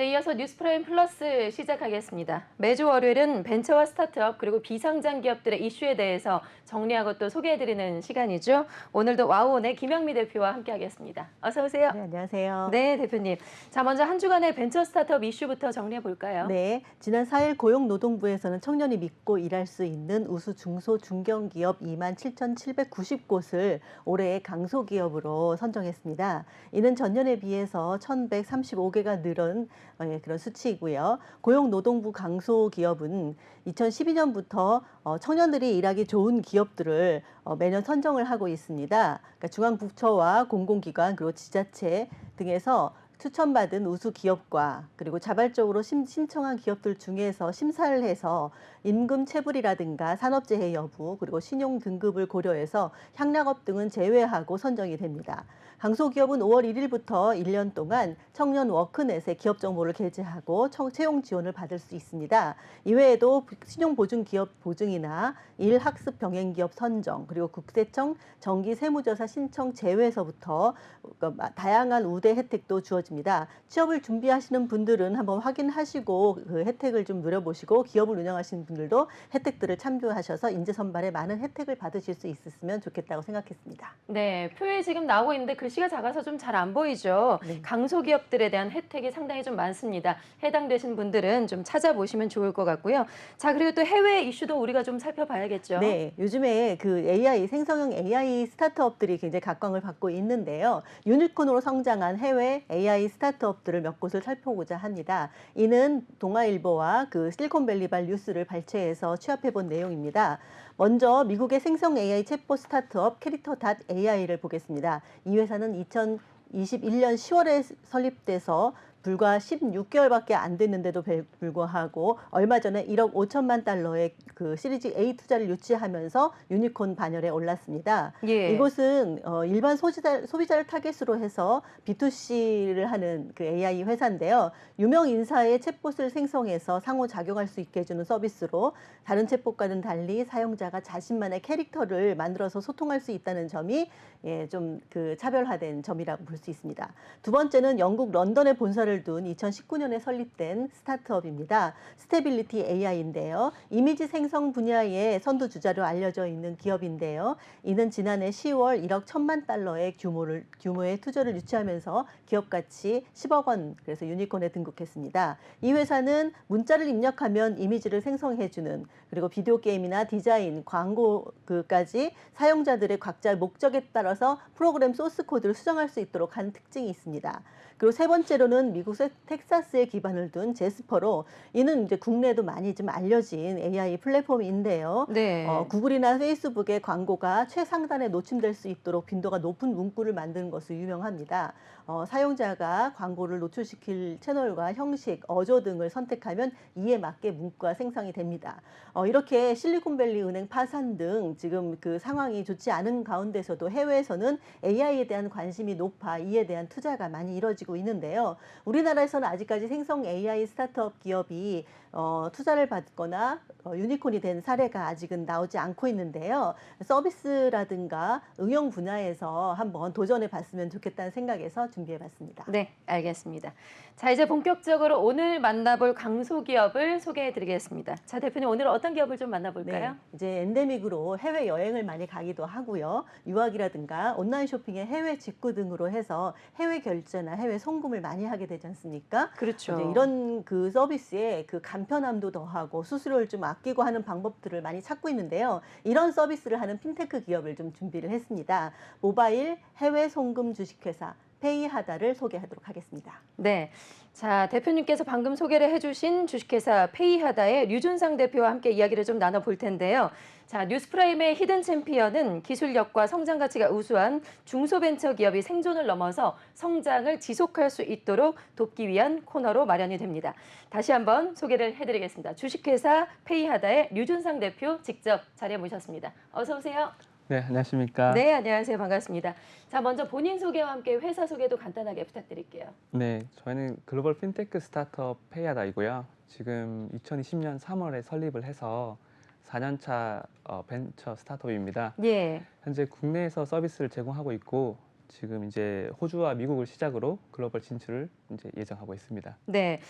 네, 이어서 뉴스프라임 플러스 시작하겠습니다. 매주 월요일은 벤처와 스타트업 그리고 비상장 기업들의 이슈에 대해서 정리하고 또 소개해드리는 시간이죠. 오늘도 와우온의 김영미 대표와 함께하겠습니다. 어서 오세요. 네, 안녕하세요. 네, 대표님. 자, 먼저 한 주간의 벤처 스타트업 이슈부터 정리해 볼까요? 네, 지난 4일 고용노동부에서는 청년이 믿고 일할 수 있는 우수 중소 중견기업 27,790곳을 올해의 강소기업으로 선정했습니다. 이는 전년에 비해서 1,135개가 늘은 그런 수치이고요. 고용노동부 강소기업은 2012년부터 청년들이 일하기 좋은 기업들을 매년 선정을 하고 있습니다. 그러니까 중앙부처와 공공기관 그리고 지자체 등에서 추천받은 우수 기업과 그리고 자발적으로 신청한 기업들 중에서 심사를 해서 임금 체불이라든가 산업재해 여부 그리고 신용 등급을 고려해서 향락업 등은 제외하고 선정이 됩니다. 강소기업은 5월 1일부터 1년 동안 청년 워크넷에 기업 정보를 게재하고 채용 지원을 받을 수 있습니다. 이외에도 신용보증기업 보증이나 일학습 병행기업 선정 그리고 국세청 정기 세무조사 신청 제외에서부터 다양한 우대 혜택도 주어집니다. 취업을 준비하시는 분들은 한번 확인하시고 그 혜택을 좀 누려보시고 기업을 운영하시는 분들도 혜택들을 참조하셔서 인재 선발에 많은 혜택을 받으실 수 있었으면 좋겠다고 생각했습니다. 네, 표에 지금 나오고 있는데 글씨가 작아서 좀 잘 안 보이죠. 네. 강소기업들에 대한 혜택이 상당히 좀 많습니다. 해당되신 분들은 좀 찾아보시면 좋을 것 같고요. 자, 그리고 또 해외 이슈도 우리가 좀 살펴봐야겠죠. 네, 요즘에 그 AI, 생성형 AI 스타트업들이 굉장히 각광을 받고 있는데요. 유니콘으로 성장한 해외 AI 스타트업들을 몇 곳을 살펴보고자 합니다. 이는 동아일보와 그 실리콘밸리발 뉴스를 발췌해서 취합해본 내용입니다. 먼저 미국의 생성 AI 챗봇 스타트업 캐릭터.AI를 보겠습니다. 이 회사는 2021년 10월에 설립돼서 불과 16개월밖에 안 됐는데도 불구하고 얼마 전에 1억 5천만 달러의 그 시리즈 A 투자를 유치하면서 유니콘 반열에 올랐습니다. 예. 이곳은 일반 소비자를 타겟으로 해서 B2C를 하는 그 AI 회사인데요. 유명 인사의 챗봇을 생성해서 상호작용할 수 있게 해주는 서비스로 다른 챗봇과는 달리 사용자가 자신만의 캐릭터를 만들어서 소통할 수 있다는 점이 좀 그 차별화된 점이라고 볼 수 있습니다. 두 번째는 영국 런던에 본사를 둔 2019년에 설립된 스타트업입니다. 스테빌리티 AI인데요. 이미지 생성 분야의 선두주자로 알려져 있는 기업인데요. 이는 지난해 10월 1억 1천만 달러의 규모의 투자를 유치하면서 기업 가치 10억 원, 그래서 유니콘에 등극했습니다. 이 회사는 문자를 입력하면 이미지를 생성해주는 그리고 비디오 게임이나 디자인, 광고까지 사용자들의 각자 목적에 따라서 프로그램 소스 코드를 수정할 수 있도록 한 특징이 있습니다. 그리고 세 번째로는 미국 텍사스에 기반을 둔 제스퍼로 이는 이제 국내에도 많이 좀 알려진 AI 플랫폼인데요. 네. 구글이나 페이스북의 광고가 최상단에 노출될 수 있도록 빈도가 높은 문구를 만드는 것으로 유명합니다. 사용자가 광고를 노출시킬 채널과 형식, 어조 등을 선택하면 이에 맞게 문구가 생성이 됩니다. 이렇게 실리콘밸리 은행 파산 등 지금 그 상황이 좋지 않은 가운데서도 해외에서는 AI에 대한 관심이 높아 이에 대한 투자가 많이 이뤄지고 있는데요. 우리나라에서는 아직까지 생성 AI 스타트업 기업이 투자를 받거나 유니콘이 된 사례가 아직은 나오지 않고 있는데요. 서비스라든가 응용 분야에서 한번 도전해 봤으면 좋겠다는 생각에서 준비해 봤습니다. 네, 알겠습니다. 자, 이제 본격적으로 오늘 만나볼 강소기업을 소개해 드리겠습니다. 자, 대표님 오늘 어떤 기업을 좀 만나볼까요? 네, 이제 엔데믹으로 해외 여행을 많이 가기도 하고요. 유학이라든가 온라인 쇼핑의 해외 직구 등으로 해서 해외 결제나 해외 송금을 많이 하게 되지 않습니까? 그렇죠. 이제 이런 그 서비스에 그 간편함도 더하고 수수료를 좀 아끼고 하는 방법들을 많이 찾고 있는데요. 이런 서비스를 하는 핀테크 기업을 좀 준비를 했습니다. 모바일 해외 송금 주식회사 페이하다를 소개하도록 하겠습니다. 네. 자, 대표님께서 방금 소개를 해주신 주식회사 페이하다의 류준상 대표와 함께 이야기를 좀 나눠볼 텐데요. 자, 뉴스프라임의 히든 챔피언은 기술력과 성장 가치가 우수한 중소벤처기업이 생존을 넘어서 성장을 지속할 수 있도록 돕기 위한 코너로 마련이 됩니다. 다시 한번 소개를 해드리겠습니다. 주식회사 페이하다의 류준상 대표 직접 자리에 모셨습니다. 어서 오세요. 네, 안녕하십니까. 네, 안녕하세요. 반갑습니다. 자, 먼저 본인 소개와 함께 회사 소개도 간단하게 부탁드릴게요. 네, 저희는 글로벌 핀테크 스타트업 페이하다이고요. 지금 2020년 3월에 설립을 해서 4년차 벤처 스타트업입니다. 예. 현재 국내에서 서비스를 제공하고 있고 지금 이제 호주와 미국을 시작으로 글로벌 진출을 이제 예정하고 있습니다. 네.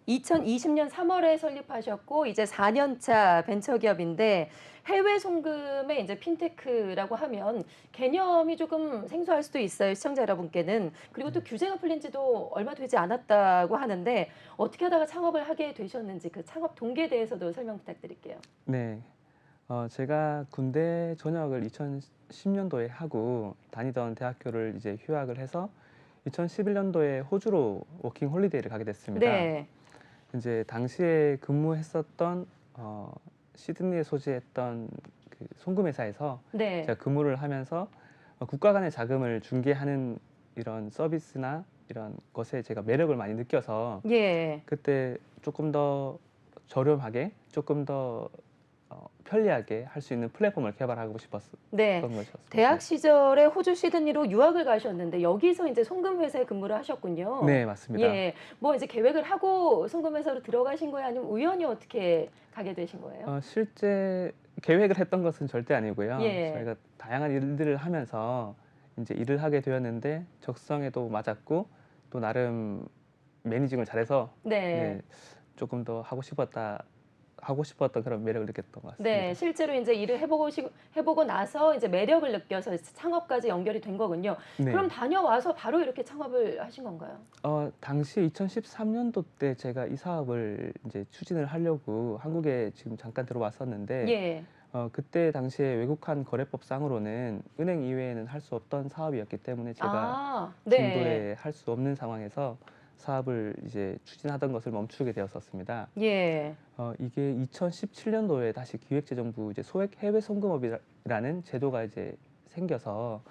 2020년 3월에 설립하셨고 이제 4년 차 벤처기업인데 해외 송금의 이제 핀테크라고 하면 개념이 조금 생소할 수도 있어요. 시청자 여러분께는. 그리고 또 규제가 풀린 지도 얼마 되지 않았다고 하는데 어떻게 하다가 창업을 하게 되셨는지 그 창업 동기에 대해서도 설명 부탁드릴게요. 네. 제가 군대 전역을 2010년도에 하고 다니던 대학교를 이제 휴학을 해서 2011년도에 호주로 워킹 홀리데이를 가게 됐습니다. 네. 이제 당시에 근무했었던 시드니에 소재했던 그 송금회사에서 네. 제가 근무를 하면서 국가 간의 자금을 중개하는 이런 서비스나 이런 것에 제가 매력을 많이 느껴서 예. 그때 조금 더 저렴하게, 조금 더 편리하게 할 수 있는 플랫폼을 개발하고 싶었던 네. 것이었습니다. 대학 시절에 호주 시드니로 유학을 가셨는데 여기서 이제 송금 회사에 근무를 하셨군요. 네, 맞습니다. 예. 뭐 이제 계획을 하고 송금 회사로 들어가신 거예요? 아니면 우연히 어떻게 가게 되신 거예요? 실제 계획을 했던 것은 절대 아니고요. 예. 저희가 다양한 일들을 하면서 이제 일을 하게 되었는데 적성에도 맞았고 또 나름 매니징을 잘해서 네. 네, 조금 더 하고 싶었던 그런 매력을 느꼈던 것 같습니다. 네, 실제로 이제 일을 해보고 나서 이제 매력을 느껴서 창업까지 연결이 된 거군요. 네. 그럼 다녀와서 바로 이렇게 창업을 하신 건가요? 당시 2013년도 때 제가 이 사업을 이제 추진을 하려고 한국에 지금 잠깐 들어왔었는데 예. 그때 당시에 외국환 거래법상으로는 은행 이외에는 할 수 없던 사업이었기 때문에 제가 네. 중도에 할 수 없는 상황에서 사업을 이제 추진하던 것을 멈추게 되었었습니다. 예. 이게 2017년도에 다시 기획재정부 이제 소액 해외 송금업이라는 제도가 이제 생겨서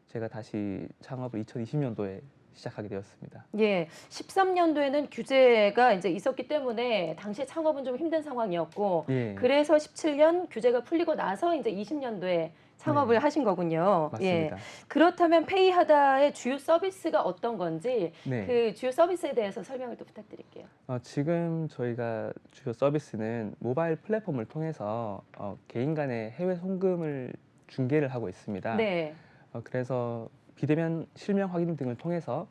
제가 다시 창업을 2020년도에 시작하게 되었습니다. 예, 13년도에는 규제가 이제 있었기 때문에 당시에 창업은 좀 힘든 상황이었고 예, 그래서 17년 규제가 풀리고 나서 이제 20년도에 창업을 네. 하신 거군요. 예. 맞습니다. 그렇다면 페이하다의 주요 서비스가 어떤 건지 네. 그 주요 서비스에 대해서 설명을 또 부탁드릴게요. 지금 저희가 주요 서비스는 모바일 플랫폼을 통해서 개인 간의 해외 송금을 중개를 하고 있습니다. 네. 그래서 비대면 실명 확인 등을 통해서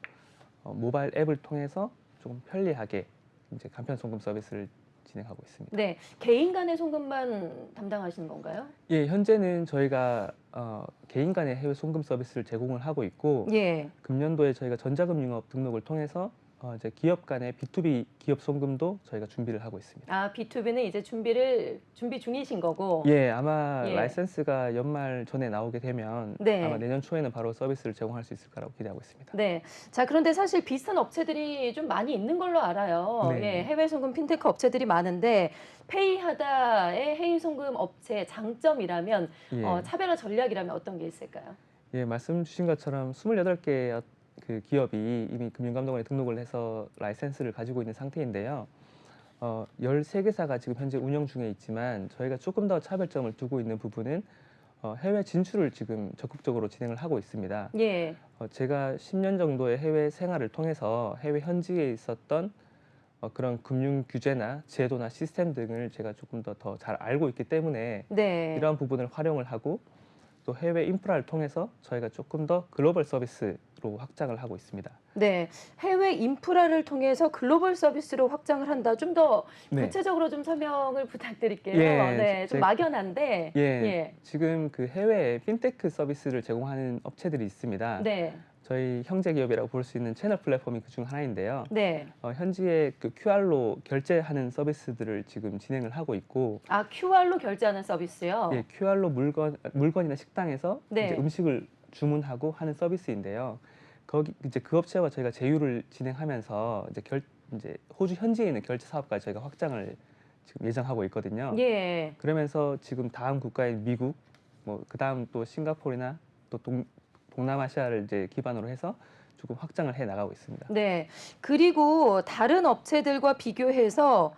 모바일 앱을 통해서 조금 편리하게 이제 간편 송금 서비스를 진행하고 있습니다. 네. 개인 간의 송금만 담당하시는 건가요? 예, 현재는 저희가 개인 간의 해외 송금 서비스를 제공을 하고 있고 예. 금년도에 저희가 전자금융업 등록을 통해서 이제 기업 간의 B2B 기업 송금도 저희가 준비를 하고 있습니다. 아, B2B는 이제 준비 중이신 거고. 예, 아마 예. 라이센스가 연말 전에 나오게 되면 네. 아마 내년 초에는 바로 서비스를 제공할 수 있을 거라고 기대하고 있습니다. 네. 자, 그런데 사실 비슷한 업체들이 좀 많이 있는 걸로 알아요. 네. 예, 해외 송금 핀테크 업체들이 많은데 페이하다의 해외 송금 업체의 장점이라면 예. 차별화 전략이라면 어떤 게 있을까요? 예, 말씀 주신 것처럼 28개의 그 기업이 이미 금융감독원에 등록을 해서 라이센스를 가지고 있는 상태인데요. 13개사가 지금 현재 운영 중에 있지만 저희가 조금 더 차별점을 두고 있는 부분은 해외 진출을 지금 적극적으로 진행을 하고 있습니다. 예. 제가 10년 정도의 해외 생활을 통해서 해외 현지에 있었던 그런 금융 규제나 제도나 시스템 등을 제가 조금 더 잘 알고 있기 때문에 네. 이러한 부분을 활용을 하고 또 해외 인프라를 통해서 저희가 조금 더 글로벌 서비스로 확장을 하고 있습니다. 네. 해외 인프라를 통해서 글로벌 서비스로 확장을 한다. 좀 더 네. 구체적으로 좀 설명을 부탁드릴게요. 예, 네. 좀 막연한데. 예, 지금 그 해외에 핀테크 서비스를 제공하는 업체들이 있습니다. 네. 저희 형제 기업이라고 볼 수 있는 채널 플랫폼이 그중 하나인데요. 네. 현지에 그 QR로 결제하는 서비스들을 지금 진행을 하고 있고, 아, QR로 결제하는 서비스요? 예, QR로 물건이나 식당에서 네. 이제 음식을 주문하고 하는 서비스인데요. 거기 이제 그 업체와 저희가 제휴를 진행하면서 이제 호주 현지에 있는 결제 사업까지 저희가 확장을 지금 예정하고 있거든요. 예. 그러면서 지금 다음 국가인 미국, 뭐 그다음 또 싱가포르나 또 동남아시아를 이제 기반으로 해서 조금 확장을 해 나가고 있습니다. 네. 그리고 다른 업체들과 비교해서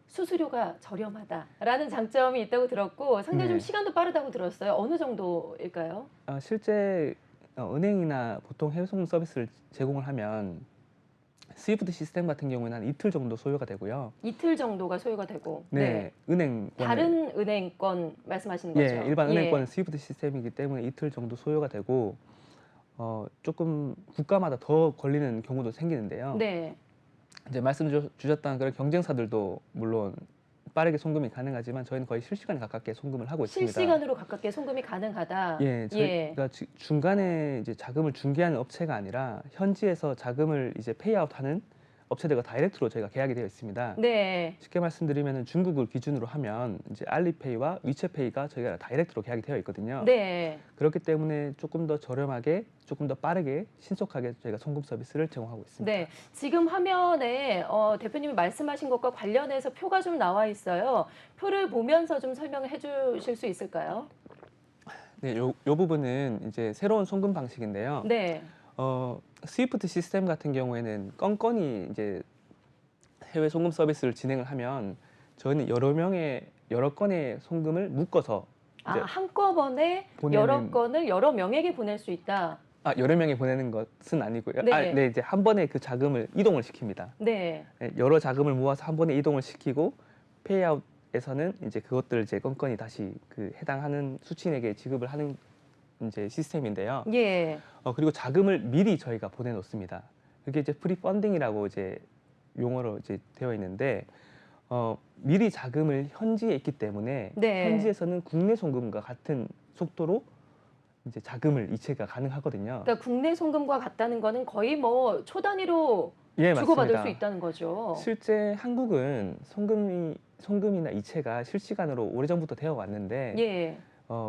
수수료가 저렴하다라는 장점이 있다고 들었고 상당히 좀 네. 시간도 빠르다고 들었어요. 어느 정도일까요? 실제 은행이나 보통 해외 송금 서비스를 제공을 하면 스위프트 시스템 같은 경우에는 한 이틀 정도 소요가 되고요. 이틀 정도가 소요가 되고. 네, 은행권 다른 은행권 말씀하시는 거죠? 예, 일반 예. 은행권은 스위프트 시스템이기 때문에 이틀 정도 소요가 되고 조금 국가마다 더 걸리는 경우도 생기는데요. 네. 이제 말씀 주셨던 그런 경쟁사들도 물론 빠르게 송금이 가능하지만 저희는 거의 실시간에 가깝게 송금을 하고 있습니다. 실시간으로 가깝게 송금이 가능하다. 예, 저희가 중간에 이제 자금을 중개하는 업체가 아니라 현지에서 자금을 이제 페이아웃하는 업체들과 다이렉트로 저희가 계약이 되어 있습니다. 네. 쉽게 말씀드리면 중국을 기준으로 하면 이제 알리페이와 위챗페이가 저희가 다이렉트로 계약이 되어 있거든요. 네. 그렇기 때문에 조금 더 저렴하게, 조금 더 빠르게, 신속하게 저희가 송금 서비스를 제공하고 있습니다. 네, 지금 화면에 대표님이 말씀하신 것과 관련해서 표가 좀 나와 있어요. 표를 보면서 좀 설명을 해주실 수 있을까요? 네, 요 부분은 이제 새로운 송금 방식인데요. 네, 스위프트 시스템 같은 경우에는 건건이 이제 해외 송금 서비스를 진행을 하면 저희는 여러 건의 송금을 묶어서 이제 한꺼번에 여러 건을 여러 명에게 보낼 수 있다. 여러 명이 보내는 것은 아니고요. 네. 네, 이제 한 번에 그 자금을 이동을 시킵니다. 네, 네, 여러 자금을 모아서 한 번에 이동을 시키고 페이아웃에서는 이제 그것들을 이제 건건이 다시 그 해당하는 수취인에게 지급을 하는 이제 시스템인데요. 예, 그리고 자금을 미리 저희가 보내놓습니다. 그게 이제 프리펀딩이라고 이제 용어로 이제 되어 있는데 미리 자금을 현지에 있기 때문에 네. 현지에서는 국내 송금과 같은 속도로 이제 자금을 이체가 가능하거든요. 그러니까 국내 송금과 같다는 거는 거의 뭐 초 단위로 예, 주고받을 맞습니다. 수 있다는 거죠. 실제 한국은 송금이나 이체가 실시간으로 오래전부터 되어 왔는데 예,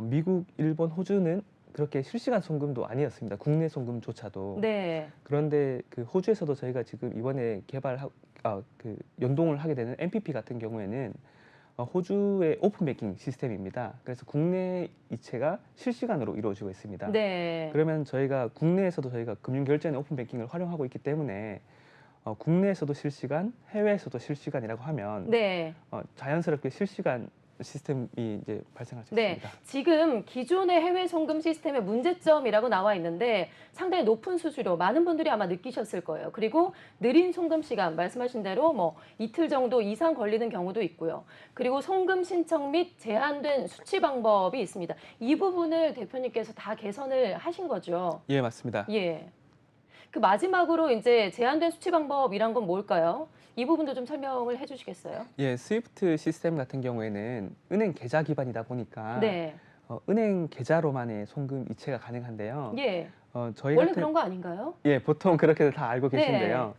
미국, 일본, 호주는 그렇게 실시간 송금도 아니었습니다. 국내 송금조차도. 네, 그런데 그 호주에서도 저희가 지금 이번에 그 연동을 하게 되는 MPP 같은 경우에는 호주의 오픈 뱅킹 시스템입니다. 그래서 국내 이체가 실시간으로 이루어지고 있습니다. 네. 그러면 저희가 국내에서도 저희가 금융 결제는 오픈 뱅킹을 활용하고 있기 때문에 국내에서도 실시간, 해외에서도 실시간이라고 하면 네. 자연스럽게 실시간 시스템이 이제 발생할 수 네, 있습니다. 지금 기존의 해외 송금 시스템의 문제점이라고 나와 있는데 상당히 높은 수수료, 많은 분들이 아마 느끼셨을 거예요. 그리고 느린 송금 시간, 말씀하신 대로 뭐 이틀 정도 이상 걸리는 경우도 있고요. 그리고 송금 신청 및 제한된 수취 방법이 있습니다. 이 부분을 대표님께서 다 개선을 하신 거죠? 예, 맞습니다. 예. 그 마지막으로 이제 제한된 수취 방법이란 건 뭘까요? 이 부분도 좀 설명을 해주시겠어요? 예, 스위프트 시스템 같은 경우에는 은행 계좌 기반이다 보니까 네. 은행 계좌로만의 송금 이체가 가능한데요. 예. 저희 원래 같은 그런 거 아닌가요? 예, 보통 그렇게들 다 알고 네. 계신데요.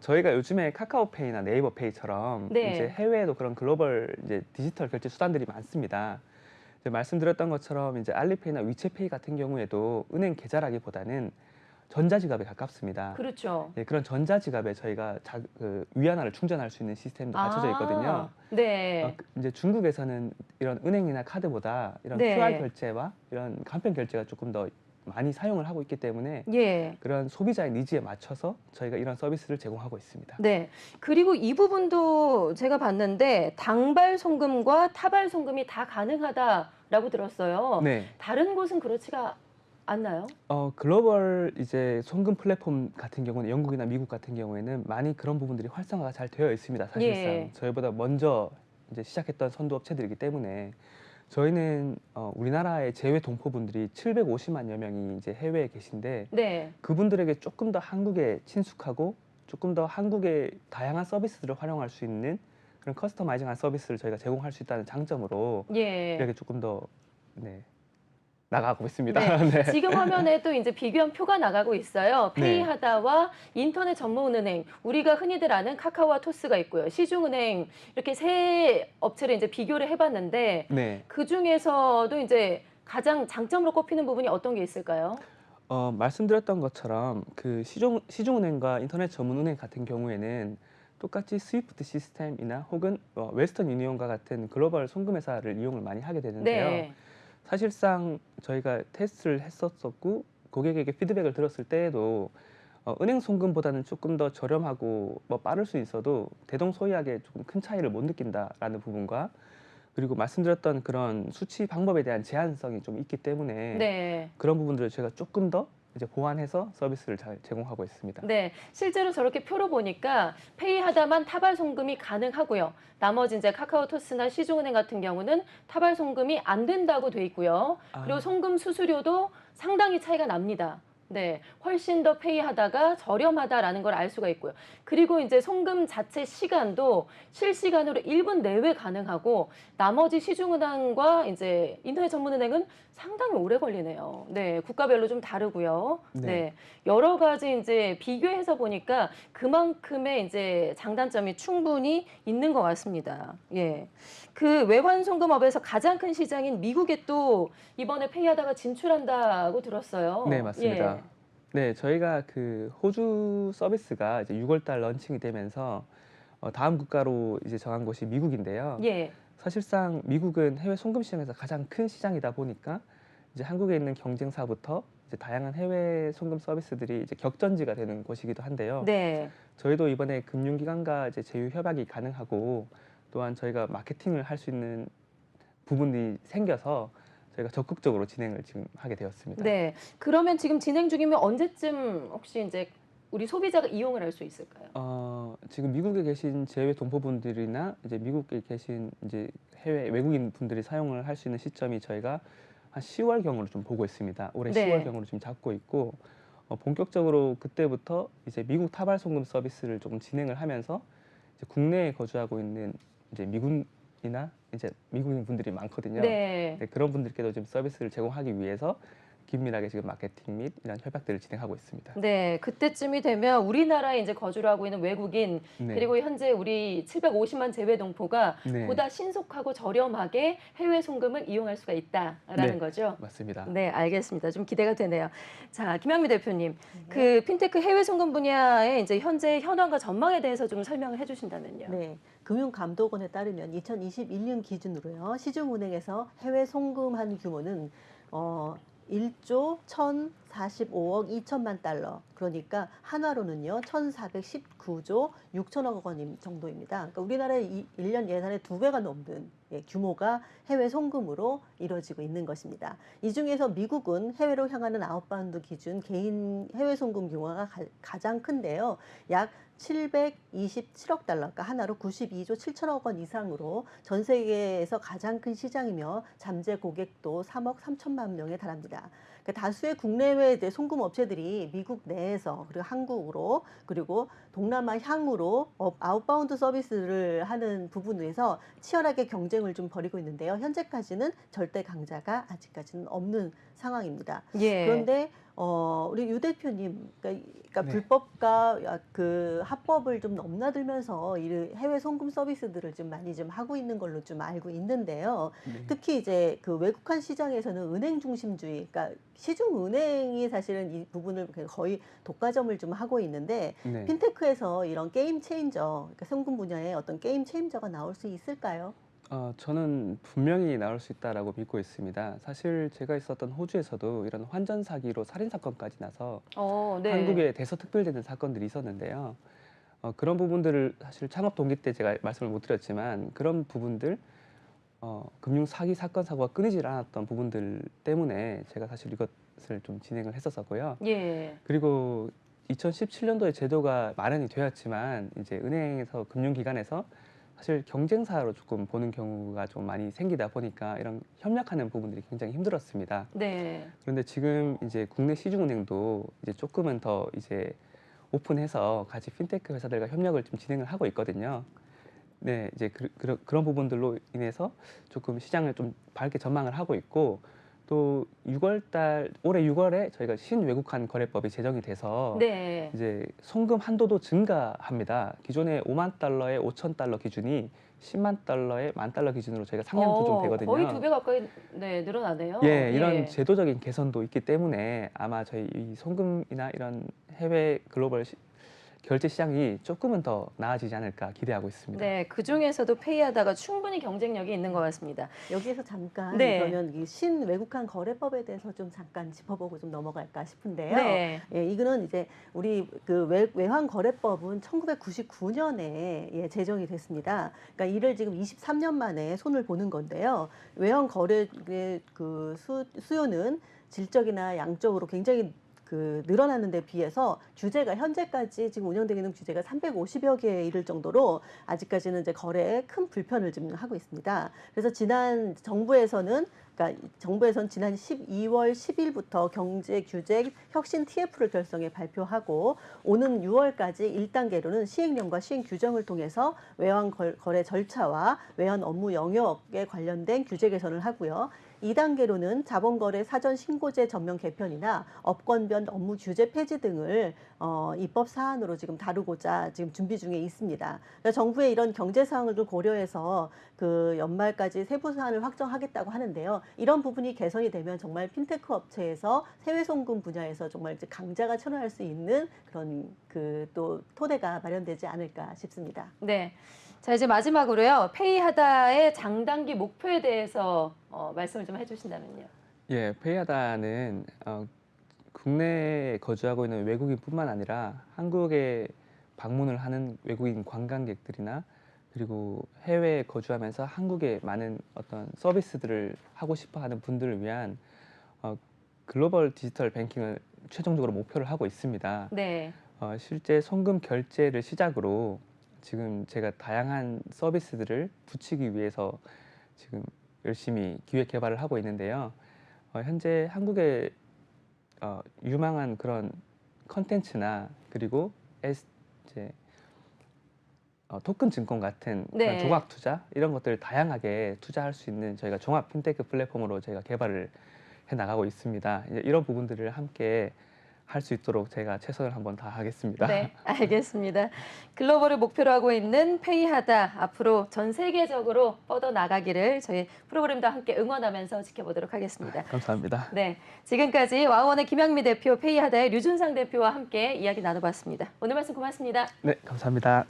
저희가 요즘에 카카오페이나 네이버페이처럼 네. 이제 해외에도 그런 글로벌 이제 디지털 결제 수단들이 많습니다. 이제 말씀드렸던 것처럼 이제 알리페이나 위챗페이 같은 경우에도 은행 계좌라기보다는 전자지갑에 가깝습니다. 그렇죠. 예, 그런 전자지갑에 저희가 위안화를 충전할 수 있는 시스템도 갖춰져 있거든요. 네. 이제 중국에서는 이런 은행이나 카드보다 이런 네. QR 결제와 이런 간편 결제가 조금 더 많이 사용을 하고 있기 때문에 예. 그런 소비자의 니즈에 맞춰서 저희가 이런 서비스를 제공하고 있습니다. 네. 그리고 이 부분도 제가 봤는데 당발 송금과 타발 송금이 다 가능하다라고 들었어요. 네. 다른 곳은 그렇지가 않나요? 글로벌 이제 송금 플랫폼 같은 경우는 영국이나 미국 같은 경우에는 많이 그런 부분들이 활성화가 잘 되어 있습니다. 사실상 예. 저희보다 먼저 이제 시작했던 선도 업체들이기 때문에 저희는 우리나라의 제외 동포분들이 750만여 명이 이제 해외에 계신데 네. 그분들에게 조금 더 한국에 친숙하고 조금 더 한국의 다양한 서비스들을 활용할 수 있는 그런 커스터마이징한 서비스를 저희가 제공할 수 있다는 장점으로 예. 이렇게 조금 더 나가고 있습니다. 네. 네. 지금 화면에 또 이제 비교한 표가 나가고 있어요. 네. 페이하다와 인터넷 전문은행, 우리가 흔히들 아는 카카오와 토스가 있고요. 시중은행 이렇게 세 업체를 이제 비교를 해봤는데 네. 그 중에서도 이제 가장 장점으로 꼽히는 부분이 어떤 게 있을까요? 말씀드렸던 것처럼 그 시중은행과 인터넷 전문은행 같은 경우에는 똑같이 스위프트 시스템이나 혹은 웨스턴 유니온과 같은 글로벌 송금회사를 이용을 많이 하게 되는데요. 네. 사실상 저희가 테스트를 했었고 고객에게 피드백을 들었을 때에도 은행 송금보다는 조금 더 저렴하고 빠를 수 있어도 대동소이하게 조금 큰 차이를 못 느낀다라는 부분과 그리고 말씀드렸던 그런 수치 방법에 대한 제한성이 좀 있기 때문에 네. 그런 부분들을 제가 조금 더 이제 보완해서 서비스를 잘 제공하고 있습니다. 네, 실제로 저렇게 표로 보니까 페이하다만 타발 송금이 가능하고요. 나머지 이제 카카오토스나 시중은행 같은 경우는 타발 송금이 안 된다고 돼 있고요. 그리고 송금 수수료도 상당히 차이가 납니다. 네, 훨씬 더 페이하다가 저렴하다라는 걸 알 수가 있고요. 그리고 이제 송금 자체 시간도 실시간으로 1분 내외 가능하고 나머지 시중은행과 이제 인터넷 전문은행은 상당히 오래 걸리네요. 네, 국가별로 좀 다르고요. 네. 네, 여러 가지 이제 비교해서 보니까 그만큼의 이제 장단점이 충분히 있는 것 같습니다. 예. 그 외환 송금업에서 가장 큰 시장인 미국에 또 이번에 페이하다가 진출한다고 들었어요. 네, 맞습니다. 예. 네, 저희가 그 호주 서비스가 이제 6월 달 런칭이 되면서 다음 국가로 이제 정한 곳이 미국인데요. 예. 사실상 미국은 해외 송금 시장에서 가장 큰 시장이다 보니까 이제 한국에 있는 경쟁사부터 이제 다양한 해외 송금 서비스들이 이제 격전지가 되는 곳이기도 한데요. 네. 저희도 이번에 금융기관과 이제 제휴 협약이 가능하고 또한 저희가 마케팅을 할 수 있는 부분이 생겨서 저희가 적극적으로 진행을 지금 하게 되었습니다. 네. 그러면 지금 진행 중이면 언제쯤 혹시 이제 우리 소비자가 이용을 할 수 있을까요? 지금 미국에 계신 제외 동포분들이나 이제 미국에 계신 이제 해외 외국인 분들이 사용을 할 수 있는 시점이 저희가 한 10월경으로 좀 보고 있습니다. 올해 네. 10월경으로 지금 잡고 있고 본격적으로 그때부터 이제 미국 타발 송금 서비스를 조금 진행을 하면서 이제 국내에 거주하고 있는 이제 미군이나 이제 미국인 분들이 많거든요. 네. 네, 그런 분들께도 지금 서비스를 제공하기 위해서 긴밀하게 지금 마케팅 및 이런 협약들을 진행하고 있습니다. 네. 그때쯤이 되면 우리나라에 이제 거주를 하고 있는 외국인 네. 그리고 현재 우리 750만 제외 동포가 네. 보다 신속하고 저렴하게 해외 송금을 이용할 수가 있다라는 네. 거죠. 맞습니다. 네, 알겠습니다. 좀 기대가 되네요. 자, 김학미 대표님, 네. 그 핀테크 해외 송금 분야의 이제 현재 현황과 전망에 대해서 좀 설명을 해주신다면요. 네, 금융감독원에 따르면 2021년 기준으로요, 시중은행에서 해외 송금한 규모는 1조 1,045억 2천만 달러, 그러니까 한화로는요 1,419조 6천억 원 정도입니다. 그러니까 우리나라의 1년 예산의 2배가 넘는 규모가 해외 송금으로 이루어지고 있는 것입니다. 이 중에서 미국은 해외로 향하는 아웃바운드 기준 개인 해외 송금 규모가 가장 큰데요. 약 727억 달러, 그러니까 하나로 92조 7천억 원 이상으로 전 세계에서 가장 큰 시장이며 잠재 고객도 3억 3천만 명에 달합니다. 그러니까 다수의 국내외 송금 업체들이 미국 내에서 그리고 한국으로 그리고 동남아 향으로 아웃바운드 서비스를 하는 부분에서 치열하게 경쟁을 좀 벌이고 있는데요. 현재까지는 절대 강자가 아직까지는 없는 상황입니다. 예. 그런데 우리 유 대표님, 그러니까 네. 불법과 그 합법을 좀 넘나들면서 이 해외 송금 서비스들을 좀 많이 좀 하고 있는 걸로 좀 알고 있는데요. 네. 특히 이제 그 외국한 시장에서는 은행 중심주의, 그러니까 시중 은행이 사실은 이 부분을 거의 독과점을 좀 하고 있는데 네. 핀테크에서 이런 게임 체인저, 그러니까 송금 분야에 어떤 게임 체인저가 나올 수 있을까요? 저는 분명히 나올 수 있다라고 믿고 있습니다. 사실 제가 있었던 호주에서도 이런 환전 사기로 살인 사건까지 나서 네. 한국에 대서특별되는 사건들이 있었는데요. 그런 부분들을 사실 창업 동기 때 제가 말씀을 못 드렸지만 그런 부분들 금융 사기 사건 사고가 끊이질 않았던 부분들 때문에 제가 사실 이것을 좀 진행을 했었었고요. 예. 그리고 2017년도에 제도가 마련이 되었지만 이제 은행에서 금융기관에서 사실 경쟁사로 조금 보는 경우가 좀 많이 생기다 보니까 이런 협력하는 부분들이 굉장히 힘들었습니다. 네. 그런데 지금 이제 국내 시중은행도 이제 조금은 더 이제 오픈해서 같이 핀테크 회사들과 협력을 좀 진행을 하고 있거든요. 네, 이제 그런 부분들로 인해서 조금 시장을 좀 밝게 전망을 하고 있고 또 올해 6월에 저희가 신외국환 거래법이 제정이 돼서 네. 이제 송금 한도도 증가합니다. 기존에 5만 달러에 5천 달러 기준이 10만 달러에 1만 달러 기준으로 저희가 상향 조정되거든요. 거의 2배 가까이 네, 늘어나네요. 예, 이런 예. 제도적인 개선도 있기 때문에 아마 저희 이 송금이나 이런 해외 글로벌 결제 시장이 조금은 더 나아지지 않을까 기대하고 있습니다. 네, 그 중에서도 페이하다가 충분히 경쟁력이 있는 것 같습니다. 여기에서 잠깐 네. 그러면 이 신외국환 거래법에 대해서 좀 잠깐 짚어보고 좀 넘어갈까 싶은데요. 네. 예, 이거는 이제 우리 그 외환 거래법은 1999년에 제정이 됐습니다. 그러니까 이를 지금 23년 만에 손을 보는 건데요. 외환 거래의 그 수요는 질적이나 양적으로 굉장히 늘어나는 데 비해서 규제가 현재까지 지금 운영되고 있는 규제가 350여 개에 이를 정도로 아직까지는 이제 거래에 큰 불편을 지금 하고 있습니다. 그래서 정부에서는 지난 12월 10일부터 경제 규제 혁신 TF를 결성해 발표하고 오는 6월까지 1단계로는 시행령과 시행 규정을 통해서 외환 거래 절차와 외환 업무 영역에 관련된 규제 개선을 하고요. 2단계로는 자본거래 사전 신고제 전면 개편이나 업권변 업무 규제 폐지 등을 입법 사안으로 지금 다루고자 지금 준비 중에 있습니다. 그러니까 정부의 이런 경제 사항을 좀 고려해서 그 연말까지 세부 사안을 확정하겠다고 하는데요. 이런 부분이 개선이 되면 정말 핀테크 업체에서 세외송금 분야에서 정말 이제 강자가 출현할 수 있는 그런 또 토대가 마련되지 않을까 싶습니다. 네. 자, 이제 마지막으로요. 페이하다의 장단기 목표에 대해서 말씀을 좀 해주신다면요. 예, 페이하다는 국내에 거주하고 있는 외국인뿐만 아니라 한국에 방문을 하는 외국인 관광객들이나 그리고 해외에 거주하면서 한국의 많은 어떤 서비스들을 하고 싶어하는 분들을 위한 글로벌 디지털 뱅킹을 최종적으로 목표를 하고 있습니다. 네. 실제 송금 결제를 시작으로 지금 제가 다양한 서비스들을 붙이기 위해서 지금 열심히 기획 개발을 하고 있는데요. 현재 한국의 유망한 그런 컨텐츠나 그리고 이제 토큰 증권 같은 네. 그런 조각 투자 이런 것들을 다양하게 투자할 수 있는 저희가 종합 핀테크 플랫폼으로 저희가 개발을 해 나가고 있습니다. 이제 이런 부분들을 함께 할 수 있도록 제가 최선을 한번 다하겠습니다. 네, 알겠습니다. 글로벌을 목표로 하고 있는 페이하다 앞으로 전 세계적으로 뻗어 나가기를 저희 프로그램도 함께 응원하면서 지켜보도록 하겠습니다. 감사합니다. 네, 지금까지 와우원의 김양미 대표, 페이하다의 류준상 대표와 함께 이야기 나눠봤습니다. 오늘 말씀 고맙습니다. 네, 감사합니다.